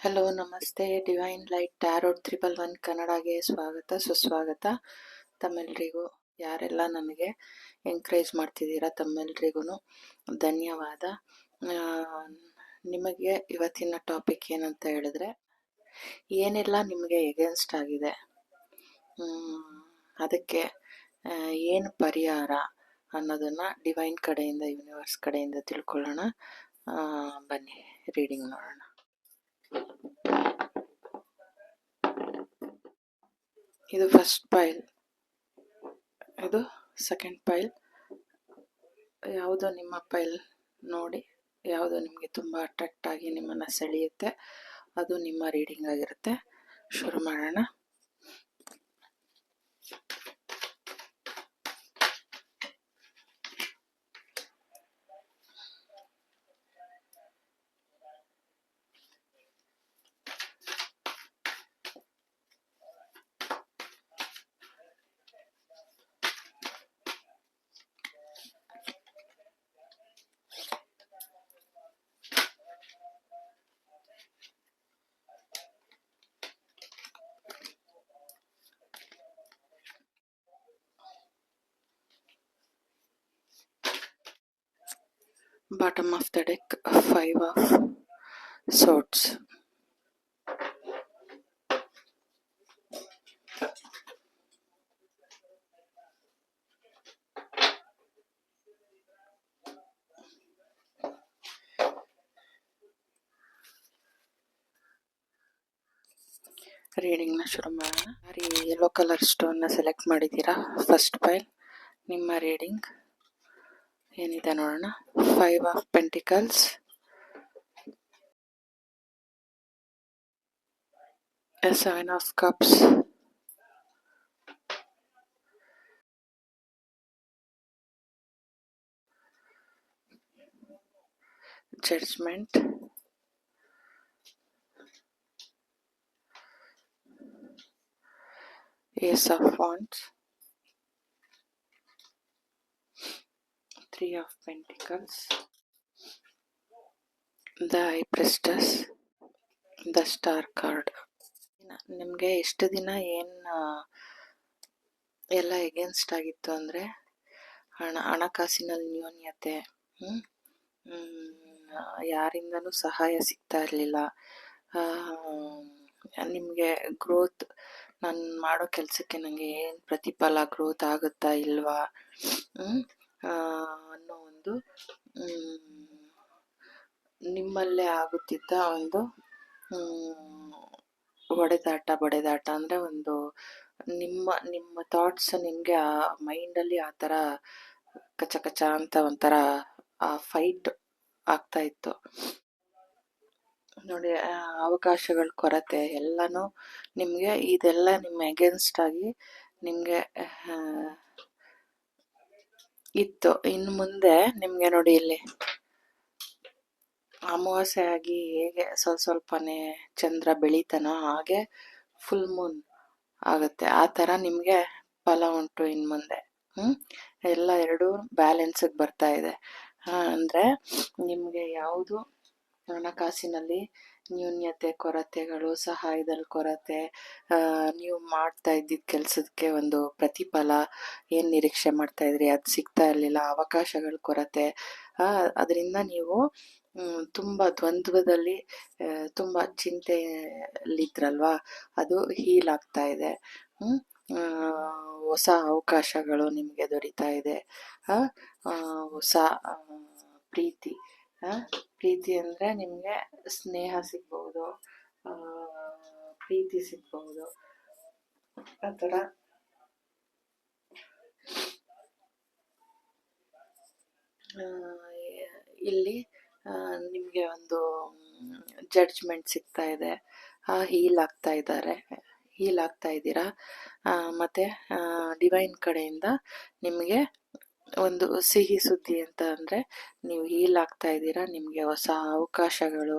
Hello, ನಮಸ್ತೆ. Divine light tarot 111 ಕನ್ನಡಗೆ ಸ್ವಾಗತ ಸುಸ್ವಾಗತ. ತಮ್ಮೆಲ್ರಿಗೂ ಯಾರೆಲ್ಲ ನನಗೆ ಎಂಕರೇಜ್ ಮಾಡ್ತಿದ್ದೀರಾ ತಮ್ಮೆಲ್ರಿಗೂ ಧನ್ಯವಾದ. ನಿಮಗೆ ಇವತ್ತಿನ ಟಾಪಿಕ್ ಏನಂತ ಹೇಳಿದ್ರೆ, ಏನೆಲ್ಲ ನಿಮಗೆ ಎಗೇನ್ಸ್ಟ್ ಆಗಿದೆ, ಅದಕ್ಕೆ ಏನು ಪರಿಹಾರ ಅನ್ನೋದನ್ನು ಡಿವೈನ್ ಕಡೆಯಿಂದ, ಯೂನಿವರ್ಸ್ ಕಡೆಯಿಂದ ತಿಳ್ಕೊಳ್ಳೋಣ. ಬನ್ನಿ ರೀಡಿಂಗ್ ಮಾಡೋಣ. ಇದು ಫಸ್ಟ್ ಪೈಲ್, ಇದು ಸೆಕೆಂಡ್ ಪೈಲ್. ಯಾವುದೋ ನಿಮ್ಮ ಪೈಲ್ ನೋಡಿ, ಯಾವುದೋ ನಿಮಗೆ ತುಂಬ ಅಟ್ರಾಕ್ಟ್ ಆಗಿ ನಿಮ್ಮನ್ನು ಸೆಳೆಯುತ್ತೆ, ಅದು ನಿಮ್ಮ ರೀಡಿಂಗ್ ಆಗಿರುತ್ತೆ. ಶುರು ಮಾಡೋಣ. Bottom of the deck, 5 of swords. ರೀಡಿಂಗ್ನ ಶುರು ಮಾಡೋಣ. ಯೆಲ್ಲೋ ಕಲರ್ ಸ್ಟೋನ್ನ ಸೆಲೆಕ್ಟ್ ಮಾಡಿದ್ದೀರಾ. ಫಸ್ಟ್ ಪೈಲ್ ನಿಮ್ಮ ರೀಡಿಂಗ್ ಏನಿದೆ ನೋಡೋಣ. 5 of Pentacles, a 7 of Cups, Judgment, Ace of Wands, 3 of Pentacles, the High Priestess, the Star card. ನಿಮಗೆ ಎಷ್ಟು ದಿನ ಎಲ್ಲ ಎಗೇನ್ಸ್ಟ್ ಆಗಿತ್ತು ಅಂದರೆ, ಹಣಕಾಸಿನಲ್ಲಿ ನ್ಯೂನ್ಯತೆ, ಯಾರಿಂದನೂ ಸಹಾಯ ಸಿಗ್ತಾ ಇರಲಿಲ್ಲ, ನಿಮಗೆ ಗ್ರೋತ್, ನಾನು ಮಾಡೋ ಕೆಲಸಕ್ಕೆ ನನಗೆ ಏನು ಪ್ರತಿಫಲ, ಗ್ರೋತ್ ಆಗುತ್ತಾ ಇಲ್ವಾ ಅನ್ನೋ ಒಂದು ನಿಮ್ಮಲ್ಲೇ ಆಗುತ್ತಿದ್ದ ಒಂದು ಬಡೆದಾಟ ಅಂದರೆ ಒಂದು ನಿಮ್ಮ ಥಾಟ್ಸ್ ನಿಮಗೆ ಆ ಮೈಂಡಲ್ಲಿ ಆ ಥರ ಕಚ ಅಂತ ಒಂಥರ ಫೈಟ್ ಆಗ್ತಾ ಇತ್ತು ನೋಡಿ. ಅವಕಾಶಗಳ ಕೊರತೆ ಎಲ್ಲನೂ ನಿಮಗೆ, ಇದೆಲ್ಲ ನಿಮ್ಮ ಎಗೇನ್ಸ್ಟ್ ಆಗಿ ನಿಮಗೆ ಇತ್ತು. ಇನ್ನು ಮುಂದೆ ನಿಮಗೆ ನೋಡಿ, ಇಲ್ಲಿ ಅಮಾವಾಸ್ಯೆ ಆಗಿ ಹೇಗೆ ಸ್ವಲ್ಪನೇ ಚಂದ್ರ ಬೆಳೀತಾನೋ ಹಾಗೆ ಫುಲ್ ಮೂನ್ ಆಗುತ್ತೆ. ಆ ಥರ ನಿಮಗೆ ಫಲ ಉಂಟು ಇನ್ನು ಮುಂದೆ. ಎಲ್ಲ ಎರಡೂ ಬ್ಯಾಲೆನ್ಸಿಗೆ ಬರ್ತಾ ಇದೆ. ಅಂದರೆ ನಿಮಗೆ ಯಾವುದು ಹಣಕಾಸಿನಲ್ಲಿ ನ್ಯೂನ್ಯತೆ, ಕೊರತೆಗಳು, ಸಹಾಯದಲ್ಲಿ ಕೊರತೆ, ನೀವು ಮಾಡ್ತಾ ಇದ್ದಿದ್ದ ಕೆಲಸಕ್ಕೆ ಒಂದು ಪ್ರತಿಫಲ ಏನು ನಿರೀಕ್ಷೆ ಮಾಡ್ತಾ ಇದ್ರಿ ಅದು ಸಿಗ್ತಾ ಇರಲಿಲ್ಲ, ಅವಕಾಶಗಳ ಕೊರತೆ, ಅದರಿಂದ ನೀವು ತುಂಬ ದ್ವಂದ್ವದಲ್ಲಿ, ತುಂಬ ಚಿಂತೆಯಲ್ಲಿದ್ರಲ್ವಾ, ಅದು ಹೀಲ್ ಆಗ್ತಾ ಇದೆ. ಹೊಸ ಅವಕಾಶಗಳು ನಿಮಗೆ ದೊರೀತಾ ಇದೆ. ಹೊಸ ಪ್ರೀತಿ ಅಂದರೆ ನಿಮಗೆ ಸ್ನೇಹ ಸಿಗ್ಬಹುದು, ಪ್ರೀತಿ ಸಿಗ್ಬಹುದು. ಆ ಥರ ಇಲ್ಲಿ ನಿಮಗೆ ಒಂದು ಜಡ್ಜ್ಮೆಂಟ್ ಸಿಗ್ತಾ ಇದೆ. ಹೀಲ್ ಆಗ್ತಾ ಇದ್ದೀರಾ. ಮತ್ತು ಡಿವೈನ್ ಕಡೆಯಿಂದ ನಿಮಗೆ ಒಂದು ಸಿಹಿ ಸುದ್ದಿ ಅಂತ ಅಂದರೆ, ನೀವು ಹೀಲ್ ಆಗ್ತಾ ಇದ್ದೀರಾ, ನಿಮಗೆ ಹೊಸ ಅವಕಾಶಗಳು,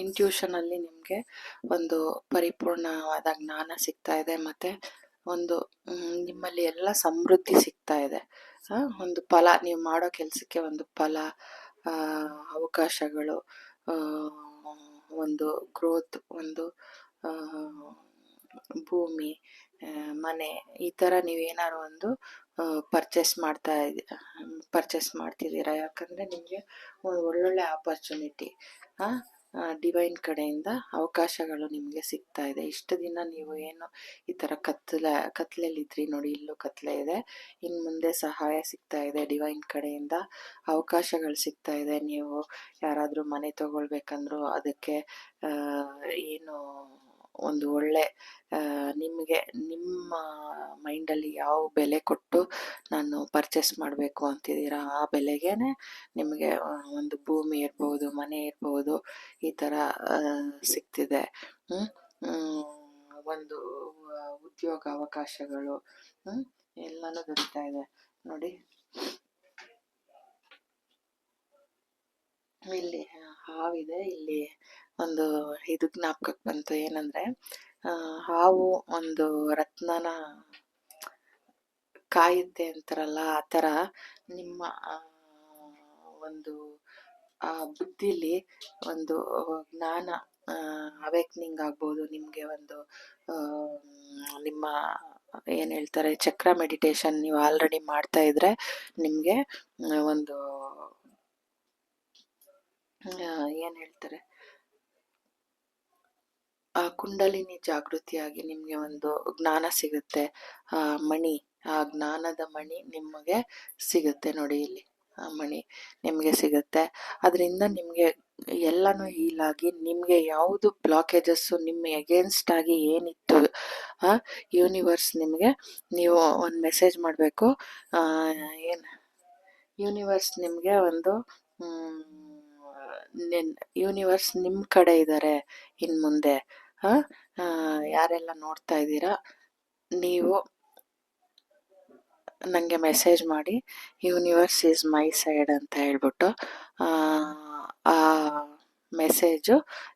ಇಂಟ್ಯೂಷನಲ್ಲಿ ನಿಮಗೆ ಒಂದು ಪರಿಪೂರ್ಣವಾದ ಜ್ಞಾನ ಸಿಗ್ತಾ ಇದೆ. ಮತ್ತು ಒಂದು ನಿಮ್ಮಲ್ಲಿ ಎಲ್ಲ ಸಮೃದ್ಧಿ ಸಿಗ್ತಾ ಇದೆ. ಒಂದು ಫಲ, ನೀವು ಮಾಡೋ ಕೆಲಸಕ್ಕೆ ಒಂದು ಫಲ, ಅವಕಾಶಗಳು, ಒಂದು ಗ್ರೋತ್, ಒಂದು ಭೂಮಿ, ಮನೆ, ಈ ಥರ ನೀವೇನಾದ್ರು ಒಂದು ಪರ್ಚೇಸ್ ಮಾಡ್ತಿದ್ದೀರಾ. ಯಾಕಂದರೆ ನಿಮಗೆ ಒಳ್ಳೊಳ್ಳೆ ಆಪರ್ಚುನಿಟಿ ಡಿವೈನ್ ಕಡೆಯಿಂದ ಅವಕಾಶಗಳು ನಿಮಗೆ ಸಿಗ್ತಾ ಇದೆ. ಇಷ್ಟು ದಿನ ನೀವು ಏನು ಈ ಥರ ಕತ್ಲೆಯಲ್ಲಿದ್ರಿ ನೋಡಿ, ಇಲ್ಲೂ ಕತ್ಲೆ ಇದೆ, ಇನ್ನು ಮುಂದೆ ಸಹಾಯ ಸಿಗ್ತಾ ಇದೆ ಡಿವೈನ್ ಕಡೆಯಿಂದ, ಅವಕಾಶಗಳು ಸಿಗ್ತಾ ಇದೆ. ನೀವು ಯಾರಾದರೂ ಮನೆ ತಗೊಳ್ಬೇಕಂದ್ರೂ ಅದಕ್ಕೆ ಏನು ಒಂದು ಒಳ್ಳೆ ನಿಮಗೆ ನಿಮ್ಮ ಮೈಂಡಲ್ಲಿ ಯಾವ ಬೆಲೆ ಕೊಟ್ಟು ನಾನು ಪರ್ಚೇಸ್ ಮಾಡಬೇಕು ಅಂತಿದ್ದೀರಾ ಆ ಬೆಲೆಗೇನೆ ನಿಮಗೆ ಒಂದು ಭೂಮಿ ಇರ್ಬೋದು, ಮನೆ ಇರ್ಬೋದು, ಈ ಥರ ಸಿಗ್ತಿದೆ. ಒಂದು ಉದ್ಯೋಗ ಅವಕಾಶಗಳು ಎಲ್ಲನೂ ದೊರೀತಾ ಇದೆ ನೋಡಿ. ಇಲ್ಲಿ ಹಾವಿದೆ, ಇಲ್ಲಿ ಒಂದು ಇದು ಜ್ಞಾಪಕಕ್ಕೆ ಬಂತು, ಏನಂದ್ರೆ ಹಾವು ಒಂದು ರತ್ನನ ಕಾಯುತ್ತೆ ಅಂತಾರಲ್ಲ, ಆ ಥರ ನಿಮ್ಮ ಒಂದು ಬುದ್ಧಿಲಿ ಒಂದು ಜ್ಞಾನ ಅವೇಕ್ನಿಂಗ್ ಆಗ್ಬೋದು. ನಿಮಗೆ ಒಂದು ನಿಮ್ಮ ಏನು ಹೇಳ್ತಾರೆ ಚಕ್ರ ಮೆಡಿಟೇಷನ್ ನೀವು ಆಲ್ರೆಡಿ ಮಾಡ್ತಾ ಇದ್ರೆ ನಿಮಗೆ ಒಂದು ಏನು ಹೇಳ್ತಾರೆ ಆ ಕುಂಡಲಿನಿ ಜಾಗೃತಿಯಾಗಿ ನಿಮಗೆ ಒಂದು ಜ್ಞಾನ ಸಿಗುತ್ತೆ. ಮಣಿ, ಆ ಜ್ಞಾನದ ಮಣಿ ನಿಮಗೆ ಸಿಗುತ್ತೆ ನೋಡಿ, ಇಲ್ಲಿ ಆ ಮಣಿ ನಿಮಗೆ ಸಿಗುತ್ತೆ. ಅದರಿಂದ ನಿಮಗೆ ಎಲ್ಲನೂ ಹೀಲಾಗಿ ನಿಮಗೆ ಯಾವುದು ಬ್ಲಾಕೇಜಸ್ಸು ನಿಮ್ಮ ಎಗೇನ್ಸ್ಟ್ ಆಗಿ ಏನಿತ್ತು ಯೂನಿವರ್ಸ್ ನಿಮಗೆ, ನೀವು ಒಂದು ಮೆಸೇಜ್ ಮಾಡಬೇಕು, ಏನು ಯೂನಿವರ್ಸ್ ನಿಮಗೆ ಒಂದು ಯೂನಿವರ್ಸ್ ನಿಮ್ಮ ಕಡೆ ಇದ್ದಾರೆ ಇನ್ನು ಮುಂದೆ. ಯಾರೆಲ್ಲ ನೋಡ್ತಾ ಇದ್ದೀರಾ ನೀವು ನನಗೆ ಮೆಸೇಜ್ ಮಾಡಿ, ಯೂನಿವರ್ಸ್ ಈಸ್ ಮೈ ಸೈಡ್ ಅಂತ ಹೇಳ್ಬಿಟ್ಟು ಆ ಮೆಸೇಜು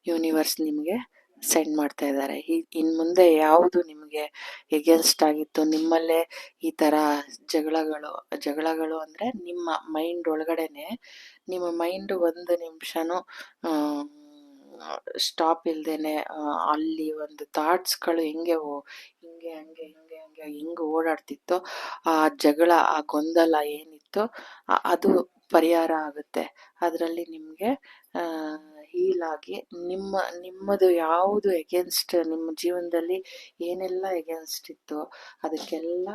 ಯೂನಿವರ್ಸ್ ನಿಮಗೆ ಸೆಂಡ್ ಮಾಡ್ತಾ ಇದ್ದಾರೆ. ಇನ್ನು ಮುಂದೆ ಯಾವುದು ನಿಮಗೆ ಎಗೇನ್ಸ್ಟ್ ಆಗಿತ್ತು, ನಿಮ್ಮಲ್ಲೇ ಈ ಥರ ಜಗಳಗಳು ಅಂದರೆ ನಿಮ್ಮ ಮೈಂಡ್ ಒಳಗಡೆನೆ, ನಿಮ್ಮ ಮೈಂಡ್ ಒಂದು ನಿಮಿಷನೂ ಸ್ಟಾಪ್ ಇಲ್ದೇನೆ ಅಲ್ಲಿ ಒಂದು ಥಾಟ್ಸ್ಗಳು ಹಿಂಗೆ ಓಡಾಡ್ತಿತ್ತೋ, ಆ ಜಗಳ, ಆ ಗೊಂದಲ ಏನಿತ್ತು ಅದು ಪರಿಹಾರ ಆಗುತ್ತೆ. ಅದರಲ್ಲಿ ನಿಮಗೆ ಹೀಲಾಗಿ ನಿಮ್ಮದು ಯಾವುದು ಎಗೇನ್ಸ್ಟ್, ನಿಮ್ಮ ಜೀವನದಲ್ಲಿ ಏನೆಲ್ಲ ಎಗೇನ್ಸ್ಟ್ ಇತ್ತು ಅದಕ್ಕೆಲ್ಲ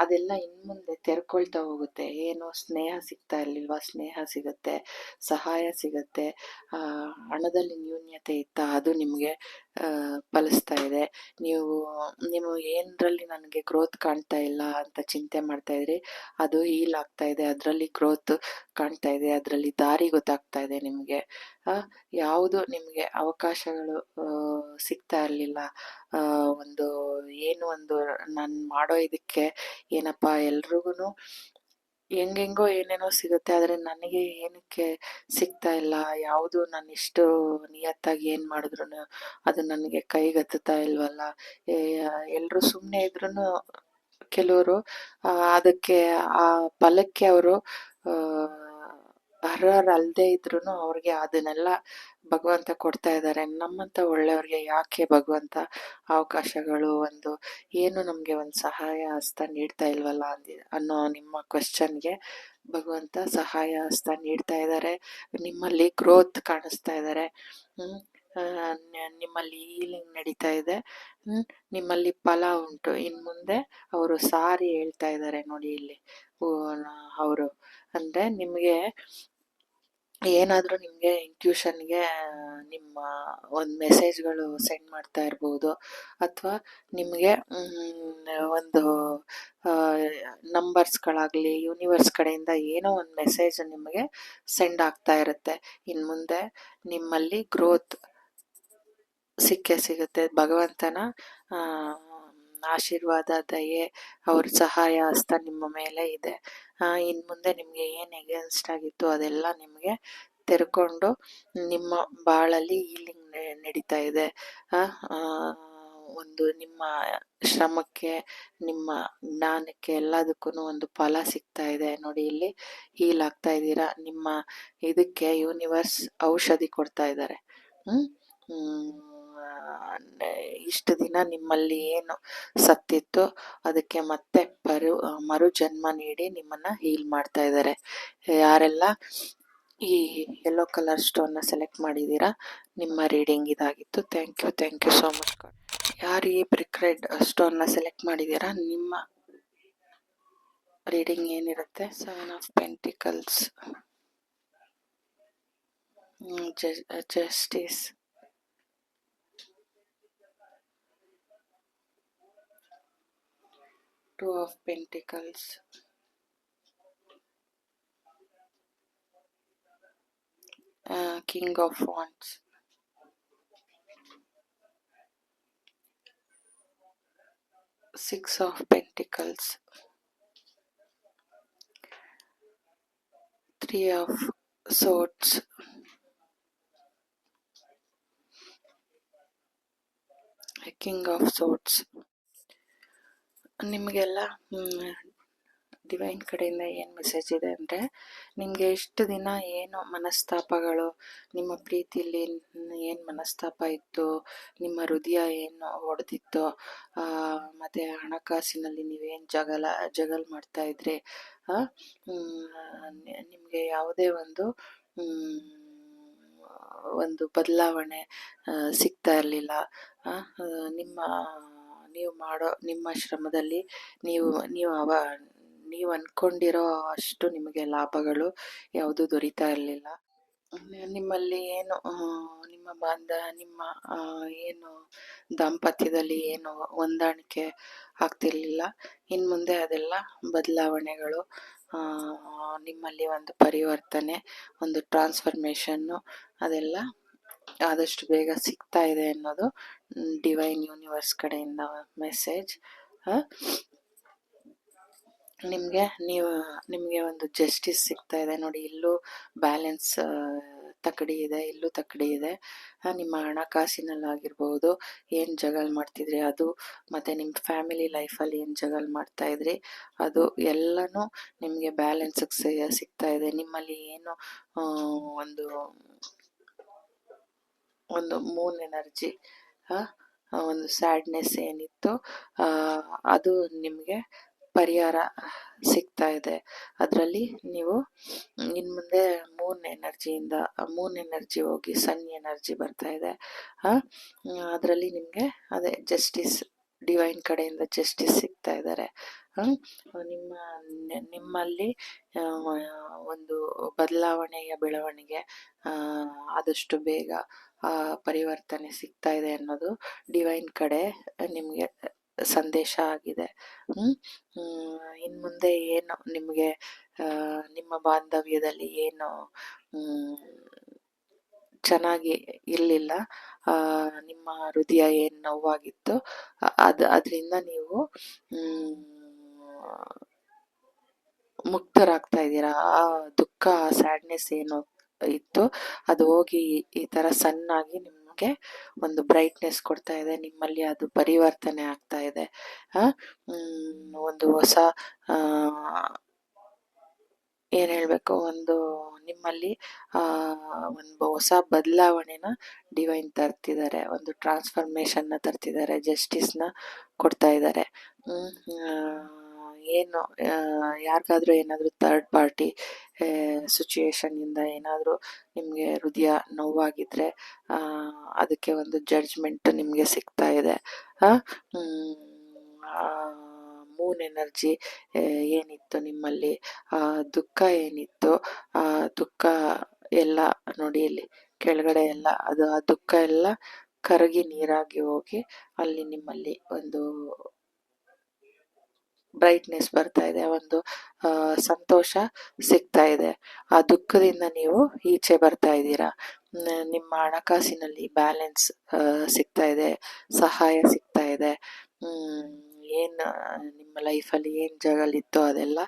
ಅದೆಲ್ಲ ಇನ್ನು ಮುಂದೆ ತೆರ್ಕೊಳ್ತಾ ಹೋಗುತ್ತೆ. ಏನು ಸ್ನೇಹ ಸಿಗ್ತಾ ಇರಲಿಲ್ವಾ, ಸ್ನೇಹ ಸಿಗುತ್ತೆ, ಸಹಾಯ ಸಿಗುತ್ತೆ. ಹಣದಲ್ಲಿ ನ್ಯೂನ್ಯತೆ ಇತ್ತ, ಅದು ನಿಮಗೆ ಫಲಿಸ್ತಾ ಇದೆ. ನೀವು ಏನರಲ್ಲಿ ನನಗೆ ಗ್ರೋತ್ ಕಾಣ್ತಾ ಇಲ್ಲ ಅಂತ ಚಿಂತೆ ಮಾಡ್ತಾ ಇದ್ರಿ, ಅದು ಹೀಲ್ ಆಗ್ತಾ ಇದೆ, ಅದರಲ್ಲಿ ಗ್ರೋತ್ ಕಾಣ್ತಾ ಇದೆ, ಅದರಲ್ಲಿ ದಾರಿ ಗೊತ್ತಾಗ್ತಾ ಇದೆ ನಿಮಗೆ. ಯಾವುದು ನಿಮಗೆ ಅವಕಾಶಗಳು ಸಿಗ್ತಾ ಇರಲಿಲ್ಲ, ಒಂದು ನಾನು ಮಾಡೋ ಇದಕ್ಕೆ ಏನಪ್ಪ ಎಲ್ರಿಗೂ ಹೆಂಗೆಂಗೋ ಏನೇನೋ ಸಿಗುತ್ತೆ, ಆದರೆ ನನಗೆ ಏನಕ್ಕೆ ಸಿಗ್ತಾ ಇಲ್ಲ, ಯಾವುದು ನಾನು ಇಷ್ಟು ನಿಯತ್ತಾಗಿ ಏನು ಮಾಡಿದ್ರು ಅದು ನನಗೆ ಕೈಗತ್ತುತ್ತಾ ಇಲ್ವಲ್ಲ, ಎಲ್ಲರೂ ಸುಮ್ಮನೆ ಇದ್ರೂ ಕೆಲವರು ಅದಕ್ಕೆ ಆ ಫಲಕ್ಕೆ ಅವರು ಅರ್ಹರಲ್ಲದೆ ಇದ್ರೂ ಅವ್ರಿಗೆ ಅದನ್ನೆಲ್ಲ ಭಗವಂತ ಕೊಡ್ತಾ ಇದ್ದಾರೆ. ನಮ್ಮಂಥ ಒಳ್ಳೆಯವ್ರಿಗೆ ಯಾಕೆ ಭಗವಂತ ಅವಕಾಶಗಳು ಏನು ನಮಗೆ ಒಂದು ಸಹಾಯ ಹಸ್ತ ನೀಡ್ತಾ ಇಲ್ವಲ್ಲ ಅನ್ನೋ ನಿಮ್ಮ ಕ್ವೆಶ್ಚನ್ಗೆ ಭಗವಂತ ಸಹಾಯ ಹಸ್ತ ನೀಡ್ತಾ ಇದ್ದಾರೆ. ನಿಮ್ಮಲ್ಲಿ ಗ್ರೋತ್ ಕಾಣಿಸ್ತಾ ಇದ್ದಾರೆ, ನಿಮ್ಮಲ್ಲಿ ಹೀಲಿಂಗ್ ನಡೀತಾ ಇದೆ, ನಿಮ್ಮಲ್ಲಿ ಫಲ ಉಂಟು. ಇನ್ನು ಮುಂದೆ ಅವರು ಸಾರಿ ಹೇಳ್ತಾ ಇದ್ದಾರೆ ನೋಡಿ ಇಲ್ಲಿ ಅವರು, ಅಂದರೆ ನಿಮಗೆ ಏನಾದರೂ ನಿಮಗೆ ಇಂಟ್ಯೂಷನ್ಗೆ ನಿಮ್ಮ ಒಂದು ಮೆಸೇಜ್ಗಳು ಸೆಂಡ್ ಮಾಡ್ತಾ ಇರ್ಬೋದು, ಅಥವಾ ನಿಮಗೆ ಒಂದು ನಂಬರ್ಸ್ಗಳಾಗಲಿ ಯೂನಿವರ್ಸ್ ಕಡೆಯಿಂದ ಏನೋ ಒಂದು ಮೆಸೇಜ್ ನಿಮಗೆ ಸೆಂಡ್ ಆಗ್ತಾ ಇರುತ್ತೆ. ಇನ್ನು ಮುಂದೆ ನಿಮ್ಮಲ್ಲಿ ಗ್ರೋತ್ ಸಿಕ್ಕೇ ಸಿಗುತ್ತೆ. ಭಗವಂತನ ಆಶೀರ್ವಾದ, ದಯೆ, ಅವ್ರ ಸಹಾಯ ಹಸ್ತ ನಿಮ್ಮ ಮೇಲೆ ಇದೆ. ಇನ್ನು ಮುಂದೆ ನಿಮಗೆ ಏನು ಎಗೇನ್ಸ್ಟ್ ಆಗಿತ್ತು ಅದೆಲ್ಲ ನಿಮಗೆ ತೆರ್ಕೊಂಡು ನಿಮ್ಮ ಬಾಳಲ್ಲಿ ಹೀಲಿಂಗ್ ನಡೀತಾ ಇದೆ. ಒಂದು ನಿಮ್ಮ ಶ್ರಮಕ್ಕೆ, ನಿಮ್ಮ ಜ್ಞಾನಕ್ಕೆ ಎಲ್ಲದಕ್ಕೂ ಒಂದು ಫಲ ಸಿಗ್ತಾ ಇದೆ ನೋಡಿ. ಇಲ್ಲಿ ಹೀಲ್ ಆಗ್ತಾ ಇದ್ದೀರಾ. ನಿಮ್ಮ ಇದಕ್ಕೆ ಯೂನಿವರ್ಸ್ ಔಷಧಿ ಕೊಡ್ತಾ ಇದ್ದಾರೆ. ಇಷ್ಟು ದಿನ ನಿಮ್ಮಲ್ಲಿ ಏನು ಸತ್ತಿತ್ತು ಅದಕ್ಕೆ ಮತ್ತೆ ಮರು ಜನ್ಮ ನೀಡಿ ನಿಮ್ಮನ್ನ ಹೀಲ್ ಮಾಡ್ತಾ ಇದ್ದಾರೆ. ಯಾರೆಲ್ಲ ಈ ಯೆಲ್ಲೋ ಕಲರ್ ಸ್ಟೋನ್ನ ಸೆಲೆಕ್ಟ್ ಮಾಡಿದ್ದೀರಾ, ನಿಮ್ಮ ರೀಡಿಂಗ್ ಇದಾಗಿತ್ತು. Thank you so much. ಯಾರು ಈ ಬ್ರಿಕ್ ರೆಡ್ ಸ್ಟೋನ್ನ ಸೆಲೆಕ್ಟ್ ಮಾಡಿದ್ದೀರಾ, ನಿಮ್ಮ ರೀಡಿಂಗ್ ಏನಿರುತ್ತೆ? 7 of pentacles, justice, Two of Pentacles, King of Wands, Six of Pentacles, Three of Swords, King of Swords. ನಿಮಗೆಲ್ಲ ಡಿವೈನ್ ಕಡೆಯಿಂದ ಏನು ಮೆಸೇಜ್ ಇದೆ ಅಂದರೆ, ನಿಮಗೆ ಇಷ್ಟು ದಿನ ಏನು ಮನಸ್ತಾಪಗಳು, ನಿಮ್ಮ ಪ್ರೀತಿಯಲ್ಲಿ ಏನು ಮನಸ್ತಾಪ ಇತ್ತು, ನಿಮ್ಮ ಹೃದಯ ಏನು ಹೊಡೆದಿತ್ತು, ಮತ್ತು ಹಣಕಾಸಿನಲ್ಲಿ ನೀವೇನು ಜಗಲ್ ಮಾಡ್ತಾ ಇದ್ರಿ, ನಿಮಗೆ ಯಾವುದೇ ಒಂದು ಬದಲಾವಣೆ ಸಿಗ್ತಾ ಇರಲಿಲ್ಲ. ನಿಮ್ಮ ಶ್ರಮದಲ್ಲಿ ನೀವು ಅಂದ್ಕೊಂಡಿರೋ ಅಷ್ಟು ನಿಮಗೆ ಲಾಭಗಳು ಯಾವುದು ದೊರೀತಾ ಇರಲಿಲ್ಲ. ನಿಮ್ಮಲ್ಲಿ ಏನು ನಿಮ್ಮ ಏನು ದಾಂಪತ್ಯದಲ್ಲಿ ಏನು ಹೊಂದಾಣಿಕೆ ಆಗ್ತಿರ್ಲಿಲ್ಲ, ಇನ್ನು ಮುಂದೆ ಅದೆಲ್ಲ ಬದಲಾವಣೆಗಳು, ನಿಮ್ಮಲ್ಲಿ ಒಂದು ಪರಿವರ್ತನೆ, ಒಂದು ಟ್ರಾನ್ಸ್ಫರ್ಮೇಷನ್ನು ಅದೆಲ್ಲ ಆದಷ್ಟು ಬೇಗ ಸಿಗ್ತಾ ಇದೆ ಅನ್ನೋದು ಡಿವೈನ್ ಯೂನಿವರ್ಸ್ ಕಡೆಯಿಂದ ಮೆಸೇಜ್. ನಿಮಗೆ ಒಂದು ಜಸ್ಟಿಸ್ ಸಿಗ್ತಾ ಇದೆ ನೋಡಿ. ಇಲ್ಲೂ ಬ್ಯಾಲೆನ್ಸ್ ತಕ್ಕಡಿ ಇದೆ, ಇಲ್ಲೂ ತಕ್ಕಡಿ ಇದೆ. ನಿಮ್ಮ ಹಣಕಾಸಿನಲ್ಲಾಗಿರ್ಬೋದು, ಏನು ಜಗಲ್ ಮಾಡ್ತಿದ್ರಿ ಅದು, ಮತ್ತು ನಿಮ್ಮ ಫ್ಯಾಮಿಲಿ ಲೈಫಲ್ಲಿ ಏನು ಜಗಲ್ ಮಾಡ್ತಾ ಇದ್ರಿ ಅದು ಎಲ್ಲನೂ ನಿಮಗೆ ಬ್ಯಾಲೆನ್ಸಿಗೆ ಸಿಗ್ತಾ ಇದೆ. ನಿಮ್ಮಲ್ಲಿ ಏನು ಒಂದು ಮೂನ್ ಎನರ್ಜಿ, ಒಂದು ಸ್ಯಾಡ್ನೆಸ್ ಏನಿತ್ತು ಅದು ನಿಮಗೆ ಪರಿಹಾರ ಸಿಗ್ತಾ ಇದೆ. ಅದರಲ್ಲಿ ನೀವು ಇನ್ನು ಮುಂದೆ ಮೂನ್ ಎನರ್ಜಿ ಹೋಗಿ ಸನ್ ಎನರ್ಜಿ ಬರ್ತಾ ಇದೆ. ಅದರಲ್ಲಿ ನಿಮಗೆ ಅದೇ ಜಸ್ಟಿಸ್, ಡಿವೈನ್ ಕಡೆಯಿಂದ ಜಸ್ಟಿಸ್ ಸಿಗ್ತಾ ಇದ್ದಾರೆ. ನಿಮ್ಮಲ್ಲಿ ಒಂದು ಬದಲಾವಣೆಯ ಬೆಳವಣಿಗೆ ಆದಷ್ಟು ಬೇಗ ಪರಿವರ್ತನೆ ಸಿಗ್ತಾ ಇದೆ ಅನ್ನೋದು ಡಿವೈನ್ ಕಡೆ ನಿಮಗೆ ಸಂದೇಶ ಆಗಿದೆ. ಇನ್ನು ಮುಂದೆ ಏನು ನಿಮಗೆ ನಿಮ್ಮ ಬಾಂಧವ್ಯದಲ್ಲಿ ಏನು ಚೆನ್ನಾಗಿ ಇರಲಿಲ್ಲ, ನಿಮ್ಮ ಹೃದಯ ಏನು ನೋವಾಗಿತ್ತು ಅದರಿಂದ ನೀವು ಮುಕ್ತರಾಗ್ತಾ ಇದ್ದೀರಾ. ಆ ದುಃಖ, ಸ್ಯಾಡ್ನೆಸ್ ಏನು ಇತ್ತು ಅದು ಹೋಗಿ ಈ ಥರ ಸಣ್ಣಾಗಿ ನಿಮಗೆ ಒಂದು ಬ್ರೈಟ್ನೆಸ್ ಕೊಡ್ತಾ ಇದೆ. ನಿಮ್ಮಲ್ಲಿ ಅದು ಪರಿವರ್ತನೆ ಆಗ್ತಾ ಇದೆ. ಒಂದು ಹೊಸ ಏನು ಹೇಳಬೇಕು, ನಿಮ್ಮಲ್ಲಿ ಒಂದು ಹೊಸ ಬದಲಾವಣೆನ ಡಿವೈನ್ ತರ್ತಿದ್ದಾರೆ, ಒಂದು ಟ್ರಾನ್ಸ್ಫರ್ಮೇಷನ್ನ ತರ್ತಿದ್ದಾರೆ, ಜಸ್ಟಿಸ್ನ ಕೊಡ್ತಾ ಇದ್ದಾರೆ. ಏನು ಯಾರಿಗಾದ್ರೂ ಏನಾದರೂ ಥರ್ಡ್ ಪಾರ್ಟಿ ಸಿಚುಯೇಷನ್ನಿಂದ ಏನಾದರೂ ನಿಮಗೆ ಹೃದಯ ನೋವಾಗಿದ್ದರೆ ಅದಕ್ಕೆ ಒಂದು ಜಡ್ಜ್ಮೆಂಟ್ ನಿಮಗೆ ಸಿಗ್ತಾ ಇದೆ. ಮೂನ್ ಎನರ್ಜಿ ಏನಿತ್ತು ನಿಮ್ಮಲ್ಲಿ, ದುಃಖ ಏನಿತ್ತು, ದುಃಖ ಎಲ್ಲ ನೋಡಿ ಇಲ್ಲಿ ಕೆಳಗಡೆ ಎಲ್ಲ ಅದು ಆ ದುಃಖ ಎಲ್ಲ ಕರಗಿ ನೀರಾಗಿ ಹೋಗಿ ಅಲ್ಲಿ ನಿಮ್ಮಲ್ಲಿ ಒಂದು ಬ್ರೈಟ್ನೆಸ್ ಬರ್ತಾ ಇದೆ, ಒಂದು ಸಂತೋಷ ಸಿಗ್ತಾ ಇದೆ. ಆ ದುಃಖದಿಂದ ನೀವು ಈಚೆ ಬರ್ತಾ ಇದ್ದೀರಾ. ನಿಮ್ಮ ಹಣಕಾಸಿನಲ್ಲಿ ಬ್ಯಾಲೆನ್ಸ್ ಸಿಗ್ತಾ ಇದೆ, ಸಹಾಯ ಸಿಗ್ತಾ ಇದೆ. ಏನು ನಿಮ್ಮ ಲೈಫಲ್ಲಿ ಏನು ಜಗಳಿತ್ತೋ ಅದೆಲ್ಲ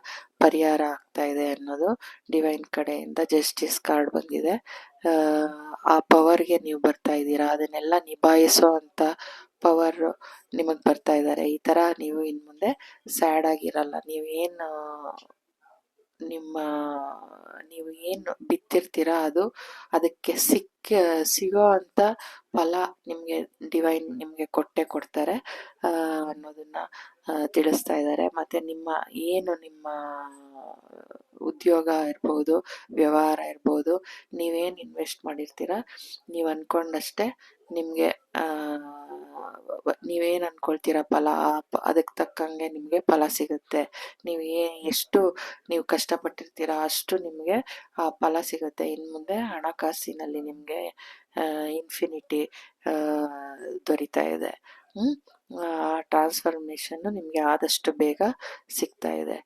ಪರಿಹಾರ ಆಗ್ತಾ ಇದೆ ಅನ್ನೋದು ಡಿವೈನ್ ಕಡೆಯಿಂದ ಜಸ್ಟಿಸ್ ಕಾರ್ಡ್ ಬಂದಿದೆ. ಆ ಪವರ್ಗೆ ನೀವು ಬರ್ತಾ ಇದ್ದೀರಾ. ಅದನ್ನೆಲ್ಲ ನಿಭಾಯಿಸೋ ಅಂಥ ಪವರ್ ನಿಮಗೆ ಬರ್ತಾ ಇದ್ದಾರೆ. ಈ ಥರ ನೀವು ಇನ್ನು ಮುಂದೆ ಸ್ಯಾಡ್ ಆಗಿರಲ್ಲ. ನಿಮ್ಮ ನೀವು ಏನು ಬಿತ್ತಿರ್ತೀರ ಅದು ಅದಕ್ಕೆ ಸಿಗೋ ಅಂತ ಫಲ ನಿಮಗೆ ಡಿವೈನ್ ನಿಮಗೆ ಕೊಟ್ಟೆ ಕೊಡ್ತಾರೆ ಅನ್ನೋದನ್ನ ತಿಳಿಸ್ತಾ ಇದ್ದಾರೆ. ಮತ್ತೆ ನಿಮ್ಮ ಉದ್ಯೋಗ ಇರ್ಬೋದು, ವ್ಯವಹಾರ ಇರ್ಬೋದು, ನೀವೇನು ಇನ್ವೆಸ್ಟ್ ಮಾಡಿರ್ತೀರ ನೀವು ಅನ್ಕೊಂಡಷ್ಟೇ ನಿಮಗೆ ನೀವೇನು ಅನ್ಕೊಳ್ತೀರ ಫಲ ಅದಕ್ಕೆ ತಕ್ಕಂಗೆ ನಿಮಗೆ ಫಲ ಸಿಗುತ್ತೆ. ನೀವು ಎಷ್ಟು ನೀವು ಕಷ್ಟಪಟ್ಟಿರ್ತೀರ ಅಷ್ಟು ನಿಮಗೆ ಆ ಫಲ ಸಿಗುತ್ತೆ. ಇನ್ನು ಮುಂದೆ ಹಣಕಾಸಿನಲ್ಲಿ ನಿಮಗೆ ಇನ್ಫಿನಿಟಿ ದೊರೀತಾ ಇದೆ. ಟ್ರಾನ್ಸ್ಫಾರ್ಮೇಷನ್ ನಿಮಗೆ ಆದಷ್ಟು ಬೇಗ ಸಿಗ್ತಾ ಇದೆ.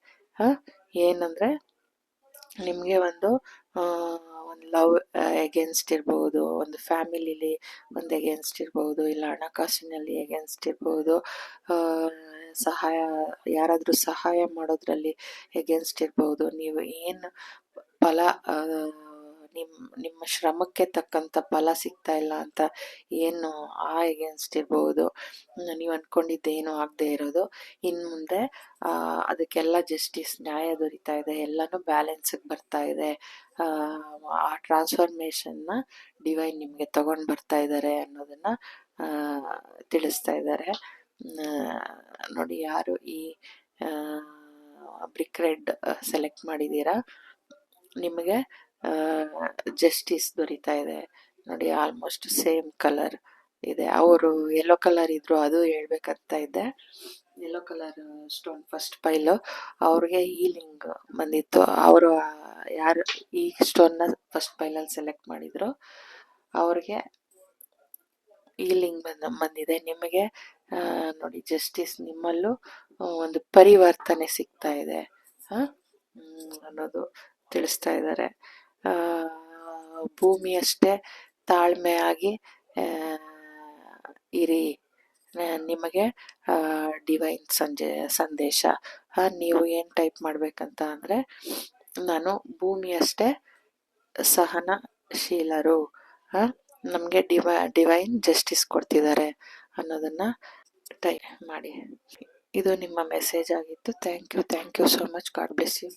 ಏನಂದರೆ ನಿಮಗೆ ಒಂದು ಲವ್ ಎಗೇನ್ಸ್ಟ್ ಇರ್ಬೋದು, ಒಂದು ಫ್ಯಾಮಿಲಿಲಿ ಒಂದು ಎಗೇನ್ಸ್ಟ್ ಇರ್ಬೋದು, ಇಲ್ಲ ಹಣಕಾಸಿನಲ್ಲಿ ಎಗೇನ್ಸ್ಟ್ ಇರ್ಬೋದು, ಯಾರಾದರೂ ಸಹಾಯ ಮಾಡೋದ್ರಲ್ಲಿ ಎಗೇನ್ಸ್ಟ್ ಇರ್ಬೋದು. ನೀವು ಏನು ಫಲ ನಿಮ್ಮ ಶ್ರಮಕ್ಕೆ ತಕ್ಕಂಥ ಫಲ ಸಿಗ್ತಾ ಇಲ್ಲ ಅಂತ ಏನು ಎಗೇನ್ಸ್ಟ್ ಇರ್ಬೋದು, ನೀವು ಅಂದ್ಕೊಂಡಿದ್ದೇನು ಆಗದೆ ಇರೋದು, ಇನ್ನು ಮುಂದೆ ಅದಕ್ಕೆಲ್ಲ ಜಸ್ಟಿಸ್, ನ್ಯಾಯ ದೊರೀತಾ ಇದೆ, ಎಲ್ಲನೂ ಬ್ಯಾಲೆನ್ಸಿಗೆ ಬರ್ತಾ ಇದೆ. ಆ ಟ್ರಾನ್ಸ್ಫಾರ್ಮೇಷನ್ನ ಡಿವೈನ್ ನಿಮಗೆ ತಗೊಂಡು ಬರ್ತಾ ಇದ್ದಾರೆ ಅನ್ನೋದನ್ನ ತಿಳಿಸ್ತಾ ಇದ್ದಾರೆ. ನೋಡಿ, ಯಾರು ಈ ಬ್ರಿಕ್ ರೆಡ್ ಸೆಲೆಕ್ಟ್ ಮಾಡಿದ್ದೀರಾ ನಿಮಗೆ ಜಸ್ಟಿಸ್ ದೊರೀತಾ ಇದೆ. ನೋಡಿ, ಆಲ್ಮೋಸ್ಟ್ ಸೇಮ್ ಕಲರ್ ಇದೆ. ಅವರು ಯೆಲ್ಲೋ ಕಲರ್ ಇದ್ರು, ಅದು ಹೇಳ್ಬೇಕಂತ ಇದ್ದೆ. ಯೆಲ್ಲೋ ಕಲರ್ ಸ್ಟೋನ್ ಫಸ್ಟ್ ಪೈಲು ಅವ್ರಿಗೆ ಹೀಲಿಂಗ್ ಬಂದಿತ್ತು. ಅವರು ಯಾರು ಈ ಸ್ಟೋನ್ನ ಫಸ್ಟ್ ಪೈಲಲ್ಲಿ ಸೆಲೆಕ್ಟ್ ಮಾಡಿದ್ರು ಅವ್ರಿಗೆ ಹೀಲಿಂಗ್ ಬಂದಿದೆ. ನಿಮಗೆ ನೋಡಿ, ಜಸ್ಟಿಸ್ ನಿಮ್ಮಲ್ಲೂ ಒಂದು ಪರಿವರ್ತನೆ ಸಿಗ್ತಾ ಇದೆ ಅನ್ನೋದು ತಿಳಿಸ್ತಾ ಇದ್ದಾರೆ. ಭೂಮಿಯಷ್ಟೇ ತಾಳ್ಮೆಯಾಗಿ ಇರಿ, ನಿಮಗೆ ಡಿವೈನ್ ಸಂದೇಶ. ನೀವು ಏನು ಟೈಪ್ ಮಾಡಬೇಕಂತ ಅಂದರೆ, ನಾನು ಭೂಮಿಯಷ್ಟೇ ಸಹನಶೀಲರು, ನಮಗೆ ಡಿವೈನ್ ಜಸ್ಟಿಸ್ ಕೊಡ್ತಿದ್ದಾರೆ ಅನ್ನೋದನ್ನು ಟೈಪ್ ಮಾಡಿ. ಇದು ನಿಮ್ಮ ಮೆಸೇಜ್ ಆಗಿತ್ತು. Thank you so much. God bless you.